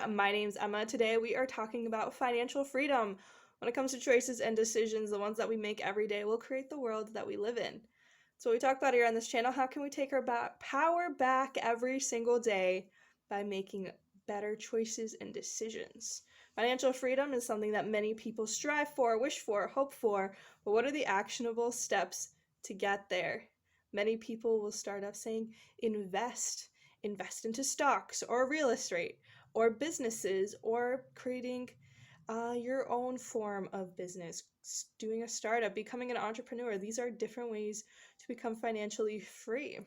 My name's Emma. Today we are talking about financial freedom. When it comes to choices and decisions, the ones that we make every day will create the world that we live in. So we talk about here on this channel, how can we take our power back every single day by making better choices and decisions? Financial freedom is something that many people strive for, wish for, hope for, but what are the actionable steps to get there? Many people will start off saying, invest into stocks or real estate or businesses or creating your own form of business, doing a startup, becoming an entrepreneur. These are different ways to become financially free.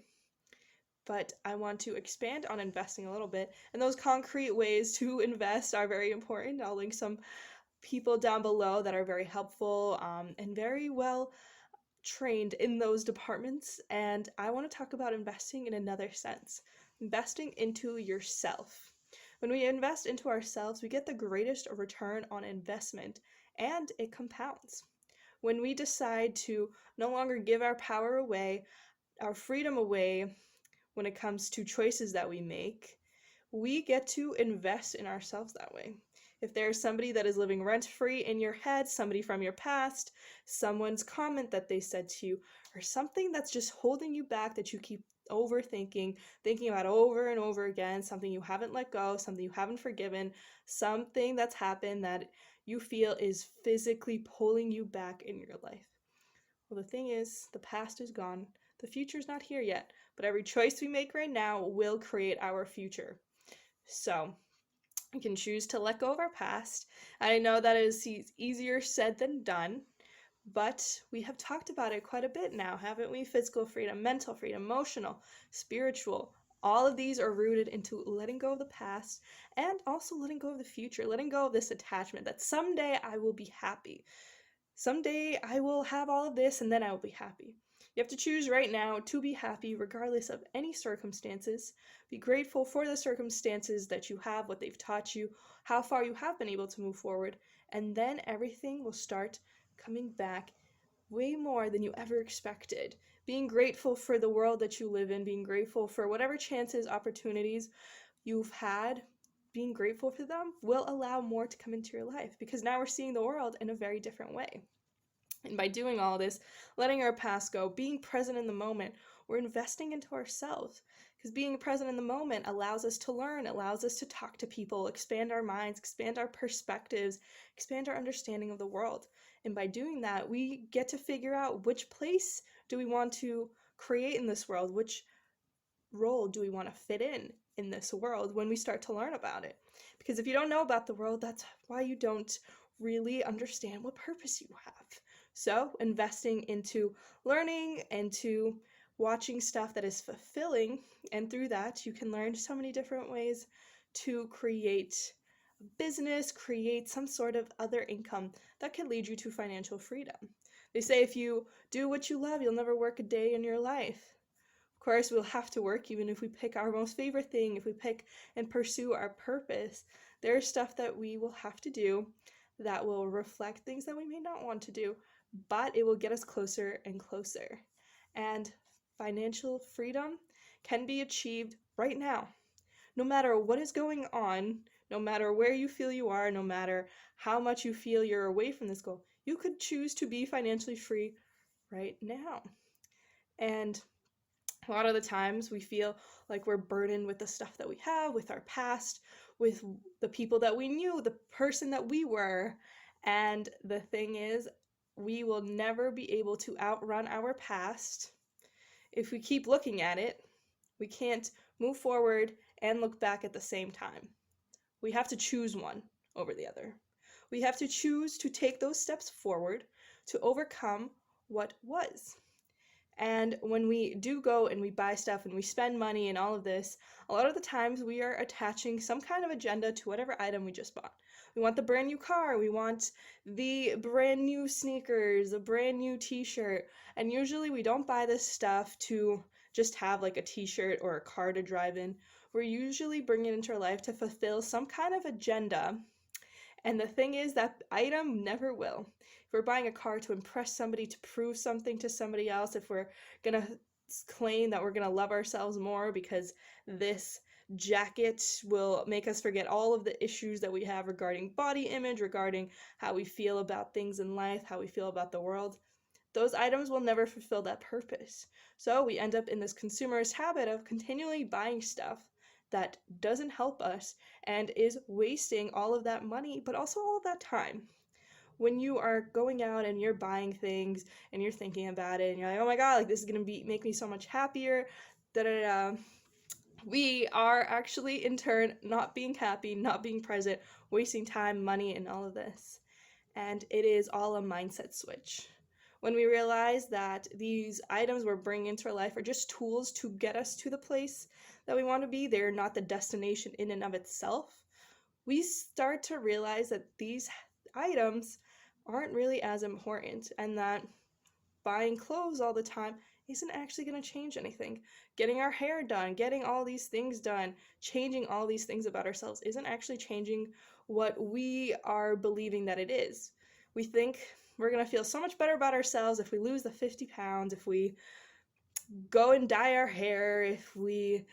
But I want to expand on investing a little bit, and those concrete ways to invest are very important. I'll link some people down below that are very helpful and very well trained in those departments. And I want to talk about investing in another sense, investing into yourself. When we invest into ourselves, we get the greatest return on investment, and it compounds. When we decide to no longer give our power away, our freedom away when it comes to choices that we make, we get to invest in ourselves that way. If there's somebody that is living rent-free in your head, somebody from your past, someone's comment that they said to you, or something that's just holding you back that you keep overthinking, thinking about over and over again, something you haven't let go, something you haven't forgiven, something that's happened that you feel is physically pulling you back in your life. Well, the thing is, the past is gone. The future's not here yet, but every choice we make right now will create our future. So, we can choose to let go of our past. I know that is easier said than done, but we have talked about it quite a bit now, haven't we? Physical freedom, mental freedom, emotional, spiritual. All of these are rooted into letting go of the past and also letting go of the future, letting go of this attachment that someday I will be happy. Someday I will have all of this and then I will be happy. You have to choose right now to be happy regardless of any circumstances. Be grateful for the circumstances that you have, what they've taught you, how far you have been able to move forward, and then everything will start coming back way more than you ever expected. Being grateful for the world that you live in, being grateful for whatever chances, opportunities you've had, being grateful for them will allow more to come into your life, because now we're seeing the world in a very different way. And by doing all this, letting our past go, being present in the moment, we're investing into ourselves. Because being present in the moment allows us to learn, allows us to talk to people, expand our minds, expand our perspectives, expand our understanding of the world. And by doing that, we get to figure out which place do we want to create in this world, which role do we want to fit in this world when we start to learn about it. Because if you don't know about the world, that's why you don't really understand what purpose you have. So investing into learning, into watching stuff that is fulfilling, and through that you can learn so many different ways to create a business, create some sort of other income that can lead you to financial freedom. They say if you do what you love, you'll never work a day in your life. Of course, we'll have to work even if we pick our most favorite thing, if we pick and pursue our purpose. There's stuff that we will have to do that will reflect things that we may not want to do, but it will get us closer and closer. And financial freedom can be achieved right now. No matter what is going on, no matter where you feel you are, no matter how much you feel you're away from this goal, you could choose to be financially free right now. And a lot of the times we feel like we're burdened with the stuff that we have, with our past, with the people that we knew, the person that we were. And the thing is, we will never be able to outrun our past. If we keep looking at it, we can't move forward and look back at the same time. We have to choose one over the other. We have to choose to take those steps forward to overcome what was. And when we do go and we buy stuff and we spend money and all of this, a lot of the times we are attaching some kind of agenda to whatever item we just bought. We want the brand new car, we want the brand new sneakers, a brand new t-shirt, and usually we don't buy this stuff to just have like a t-shirt or a car to drive in. We're usually bringing it into our life to fulfill some kind of agenda. And the thing is, that item never will. If we're buying a car to impress somebody, to prove something to somebody else, if we're gonna claim that we're going to love ourselves more because this jacket will make us forget all of the issues that we have regarding body image, regarding how we feel about things in life, how we feel about the world. Those items will never fulfill that purpose. So we end up in this consumerist habit of continually buying stuff that doesn't help us and is wasting all of that money, but also all of that time. When you are going out and you're buying things and you're thinking about it and you're like, oh my God, like this is gonna make me so much happier, da da da. We are actually in turn not being happy, not being present, wasting time, money, and all of this. And it is all a mindset switch. When we realize that these items we're bringing into our life are just tools to get us to the place that we want to be, they're not the destination in and of itself, we start to realize that these items aren't really as important and that buying clothes all the time isn't actually going to change anything. Getting our hair done, getting all these things done, changing all these things about ourselves isn't actually changing what we are believing that it is. We think we're going to feel so much better about ourselves if we lose the 50 pounds, if we go and dye our hair, if we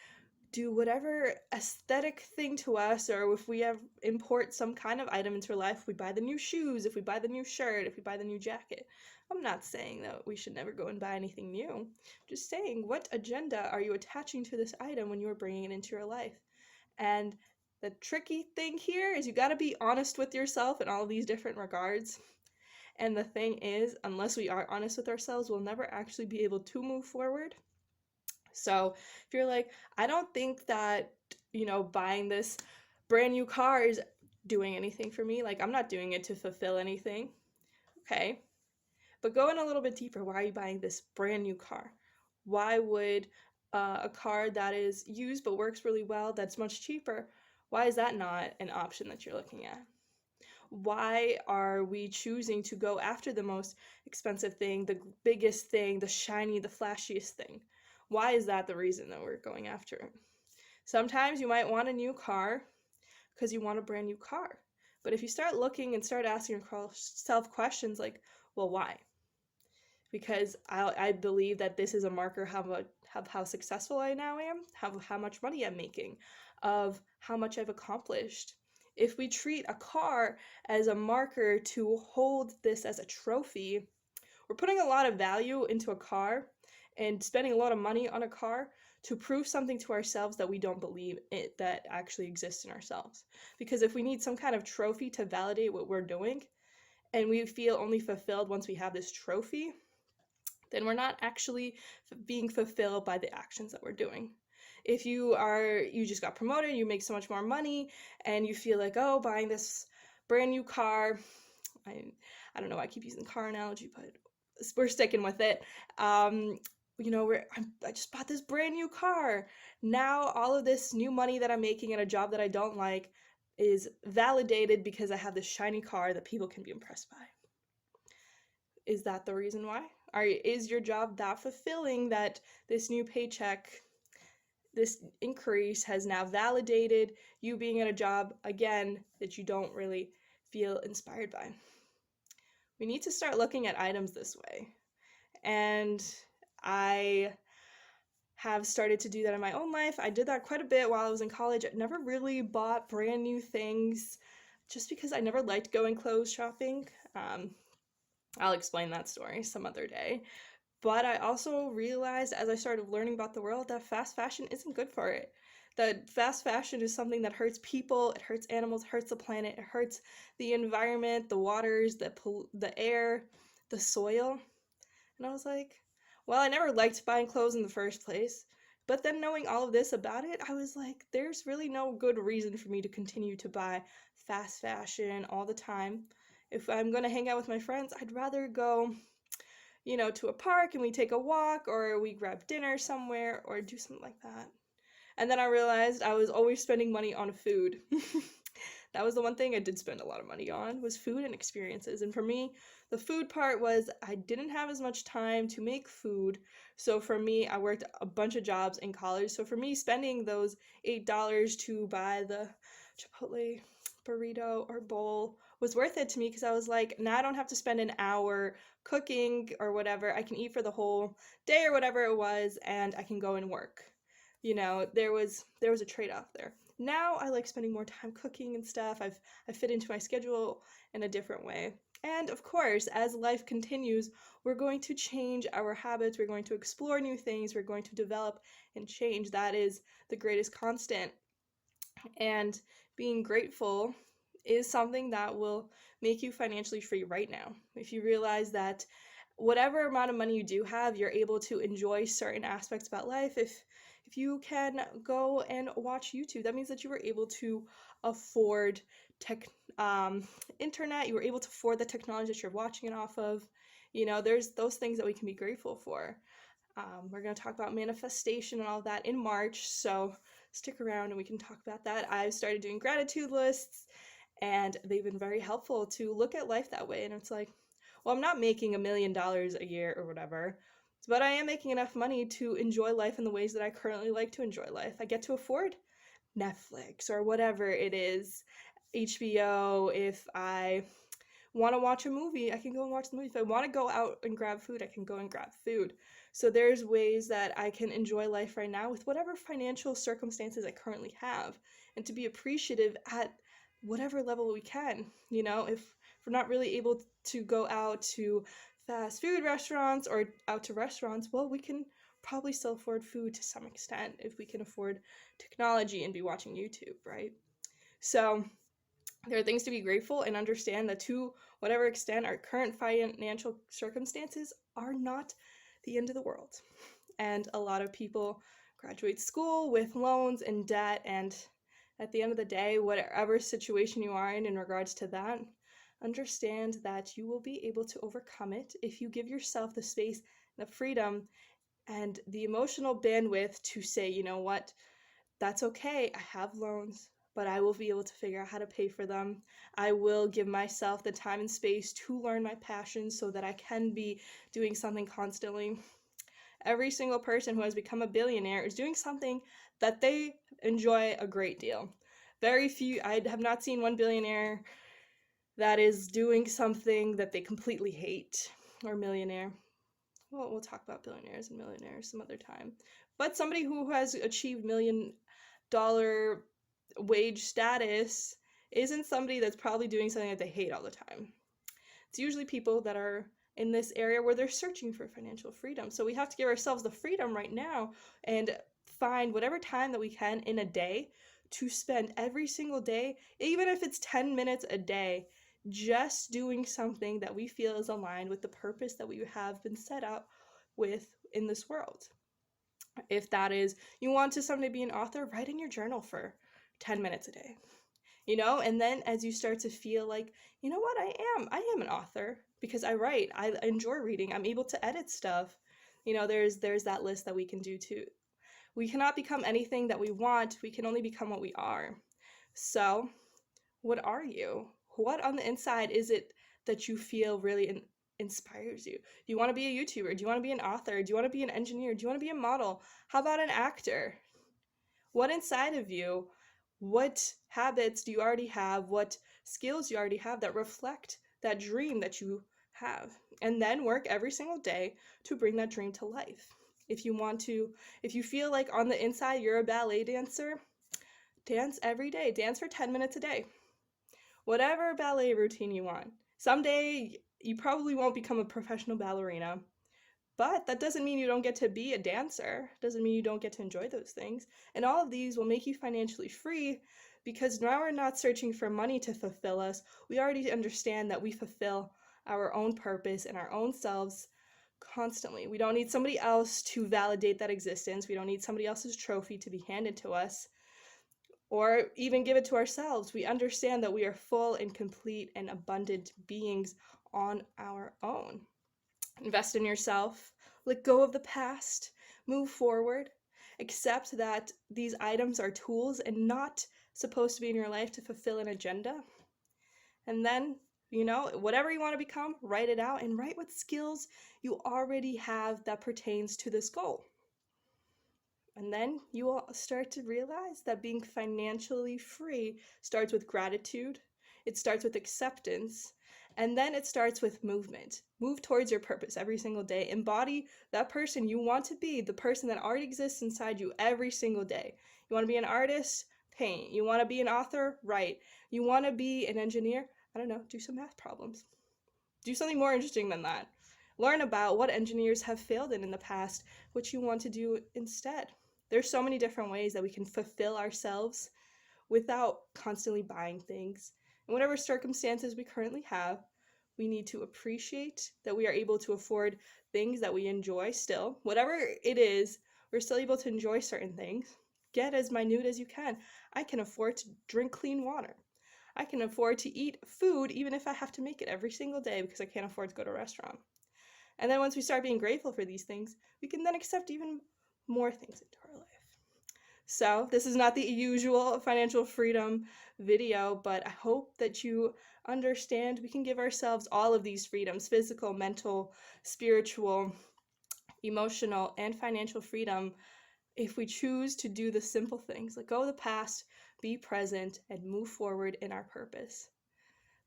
do whatever aesthetic thing to us, or if we have import some kind of item into our life, if we buy the new shoes, if we buy the new shirt, if we buy the new jacket. I'm not saying that we should never go and buy anything new. I'm just saying, what agenda are you attaching to this item when you are bringing it into your life? And the tricky thing here is you got to be honest with yourself in all these different regards. And the thing is, unless we are honest with ourselves, we'll never actually be able to move forward. So if you're like, I don't think that, buying this brand new car is doing anything for me, like I'm not doing it to fulfill anything. Okay. But go in a little bit deeper. Why are you buying this brand new car? Why would a car that is used but works really well, that's much cheaper, why is that not an option that you're looking at? Why are we choosing to go after the most expensive thing, the biggest thing, the shiny, the flashiest thing? Why is that the reason that we're going after it? Sometimes you might want a new car because you want a brand new car. But if you start looking and start asking yourself questions like, well, why? Because I believe that this is a marker of how successful I now am, how much money I'm making, of how much I've accomplished. If we treat a car as a marker to hold this as a trophy, we're putting a lot of value into a car and spending a lot of money on a car to prove something to ourselves that we don't believe it that actually exists in ourselves. Because if we need some kind of trophy to validate what we're doing, and we feel only fulfilled once we have this trophy, then we're not actually being fulfilled by the actions that we're doing. If you just got promoted, you make so much more money, and you feel like, oh, buying this brand new car, I don't know why I keep using car analogy, but we're sticking with it. I just bought this brand new car. Now all of this new money that I'm making at a job that I don't like is validated because I have this shiny car that people can be impressed by. Is that the reason why? Is your job that fulfilling that this new paycheck, this increase has now validated you being at a job, again, that you don't really feel inspired by? We need to start looking at items this way. And I have started to do that in my own life. I did that quite a bit while I was in college. I never really bought brand new things just because I never liked going clothes shopping. I'll explain that story some other day. But I also realized as I started learning about the world that fast fashion isn't good for it. That fast fashion is something that hurts people, it hurts animals, it hurts the planet, it hurts the environment, the waters, the air, the soil. And I was like, well, I never liked buying clothes in the first place. But then knowing all of this about it, I was like, there's really no good reason for me to continue to buy fast fashion all the time. If I'm going to hang out with my friends, I'd rather go, to a park and we take a walk, or we grab dinner somewhere, or do something like that. And then I realized I was always spending money on food. That was the one thing I did spend a lot of money on, was food and experiences. And for me, the food part was I didn't have as much time to make food. So for me, I worked a bunch of jobs in college. So for me, spending those $8 to buy the Chipotle burrito or bowl was worth it to me, because I was like, now I don't have to spend an hour cooking or whatever. I can eat for the whole day or whatever it was, and I can go and work. There was a trade-off there. Now I like spending more time cooking and stuff. I fit into my schedule in a different way. And of course, as life continues, we're going to change our habits. We're going to explore new things. We're going to develop and change. That is the greatest constant. And being grateful is something that will make you financially free right now. If you realize that whatever amount of money you do have, you're able to enjoy certain aspects about life. If you can go and watch YouTube, that means that you were able to afford tech internet. You were able to afford the technology that you're watching it off of. There's those things that we can be grateful for. We're going to talk about manifestation and all that in March, so stick around and we can talk about that. I've started doing gratitude lists, and they've been very helpful to look at life that way. And it's like, well, I'm not making $1 million a year or whatever, but I am making enough money to enjoy life in the ways that I currently like to enjoy life. I get to afford Netflix or whatever it is, HBO. If I want to watch a movie, I can go and watch the movie. If I want to go out and grab food, I can go and grab food. So there's ways that I can enjoy life right now with whatever financial circumstances I currently have, and to be appreciative at whatever level we can. If we're not really able to go out to fast food restaurants or out to restaurants, well, we can probably still afford food to some extent if we can afford technology and be watching YouTube, right? So there are things to be grateful and understand that to whatever extent our current financial circumstances are not the end of the world. And a lot of people graduate school with loans and debt, and at the end of the day, whatever situation you are in regards to that, understand that you will be able to overcome it if you give yourself the space, the freedom, and the emotional bandwidth to say, you know what, that's okay. I have loans, but I will be able to figure out how to pay for them. I will give myself the time and space to learn my passions so that I can be doing something constantly. Every single person who has become a billionaire is doing something that they enjoy a great deal. Very few, I have not seen one billionaire that is doing something that they completely hate, or millionaire. Well, we'll talk about billionaires and millionaires some other time. But somebody who has achieved $1 million wage status isn't somebody that's probably doing something that they hate all the time. It's usually people that are in this area where they're searching for financial freedom. So we have to give ourselves the freedom right now and find whatever time that we can in a day to spend every single day, even if it's 10 minutes a day, just doing something that we feel is aligned with the purpose that we have been set out with in this world. If that is, you want to someday be an author, write in your journal for 10 minutes a day. And then as you start to feel like, you know what, I am an author because I write, I enjoy reading, I'm able to edit stuff. There's that list that we can do too. We cannot become anything that we want. We can only become what we are. So what are you? What on the inside is it that you feel really inspires you? Do you want to be a YouTuber? Do you want to be an author? Do you want to be an engineer? Do you want to be a model? How about an actor? What inside of you, what habits do you already have? What skills you already have that reflect that dream that you have? And then work every single day to bring that dream to life. If you feel like on the inside you're a ballet dancer, dance every day. Dance for 10 minutes a day. Whatever ballet routine you want. Someday you probably won't become a professional ballerina, but that doesn't mean you don't get to be a dancer. Doesn't mean you don't get to enjoy those things. And all of these will make you financially free because now we're not searching for money to fulfill us. We already understand that we fulfill our own purpose and our own selves constantly. We don't need somebody else to validate that existence. We don't need somebody else's trophy to be handed to us or even give it to ourselves. We understand that we are full and complete and abundant beings on our own. Invest in yourself, let go of the past, move forward, accept that these items are tools and not supposed to be in your life to fulfill an agenda. And then, whatever you want to become, write it out and write what skills you already have that pertains to this goal. And then you will start to realize that being financially free starts with gratitude. It starts with acceptance. And then it starts with movement. Move towards your purpose every single day. Embody that person you want to be, the person that already exists inside you every single day. You want to be an artist? Paint. You want to be an author? Write. You want to be an engineer? I don't know, do some math problems. Do something more interesting than that. Learn about what engineers have failed in the past, what you want to do instead. There's so many different ways that we can fulfill ourselves without constantly buying things. In whatever circumstances we currently have, we need to appreciate that we are able to afford things that we enjoy still. Whatever it is, we're still able to enjoy certain things. Get as minute as you can. I can afford to drink clean water. I can afford to eat food even if I have to make it every single day because I can't afford to go to a restaurant. And then once we start being grateful for these things, we can then accept even more things into our life. So this is not the usual financial freedom video, but I hope that you understand we can give ourselves all of these freedoms: physical, mental, spiritual, emotional, and financial freedom if we choose to do the simple things, let go of the past, be present, and move forward in our purpose.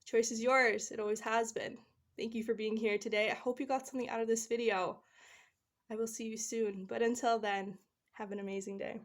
The choice is yours. It always has been. Thank you for being here today. I hope you got something out of this video. I will see you soon, but until then, have an amazing day.